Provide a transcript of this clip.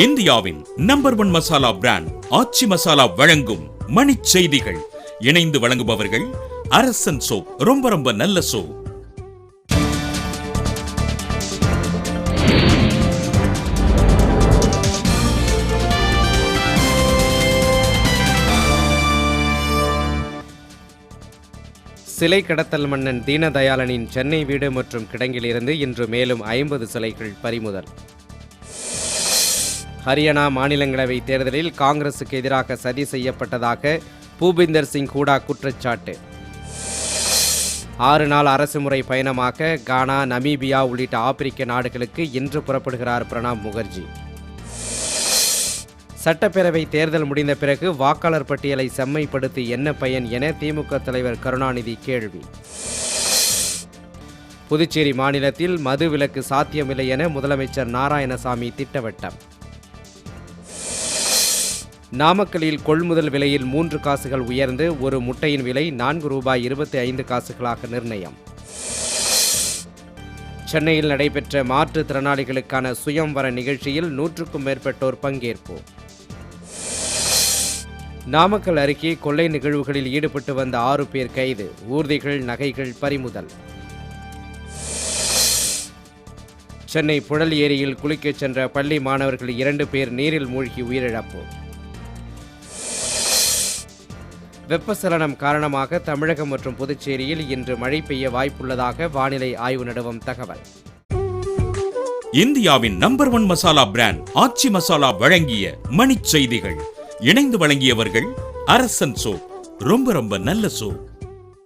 இந்தியாவின் number 1 masala brand ஆச்சி மசாலா வழங்கும் மணிச் செய்திகள். இணைந்து வழங்குபவர்கள் அரசன் சோப். ரொம்ப நல்ல சோப். சிலை கடத்தல் மன்னன் தீனதயாளனின் சென்னை வீடு மற்றும் கிடங்கிலிருந்து இன்று மேலும் 50 சிலைகள் பறிமுதல். ஹரியானா மாநிலங்களவை தேர்தலில் காங்கிரசுக்கு எதிராக சதி செய்யப்பட்டதாக பூபிந்தர் சிங் ஹூடா குற்றச்சாட்டு. 6 நாள் அரசுமுறை பயணமாக கானா, நமீபியா உள்ளிட்ட ஆப்பிரிக்க நாடுகளுக்கு இன்று புறப்படுகிறார் பிரணாப் முகர்ஜி. சட்டப்பேரவை தேர்தல் முடிந்த பிறகு வாக்காளர் பட்டியலை செம்மைப்படுத்தி என்ன பயன் என திமுக தலைவர் கருணாநிதி கேள்வி. புதுச்சேரி மாநிலத்தில் மது விலக்கு சாத்தியமில்லை என முதலமைச்சர் நாராயணசாமி திட்டவட்டம். நாமக்கலில் கொள்முதல் விலையில் 3 காசுகள் உயர்ந்து ஒரு முட்டையின் விலை ₹4.25 நிர்ணயம். சென்னையில் நடைபெற்ற மாற்றுத்திறனாளிகளுக்கான சுயம்வர நிகழ்ச்சியில் 100க்கும் மேற்பட்டோர் பங்கேற்பு. நாமக்கல் அருகே கொள்ளை நிகழ்வுகளில் ஈடுபட்டு வந்த 6 பேர் கைது. ஊர்திகள், நகைகள் பறிமுதல். சென்னை புழல் ஏரியில் குளிக்கச் சென்ற பள்ளி மாணவர்கள் 2 பேர் நீரில் மூழ்கி உயிரிழப்பு. வெப்பச்சலனம் காரணமாக தமிழகம் மற்றும் புதுச்சேரியில் இன்று மழை பெய்ய வாய்ப்புள்ளதாக வானிலை ஆய்வு நிறுவனம் தகவல். இந்தியாவின் நம்பர் 1 மசாலா பிராண்ட் ஆச்சி மசாலா வழங்கிய மணிச் செய்திகள். இணைந்து வழங்கியவர்கள் அரசன் சோப். ரொம்ப நல்ல சோப்.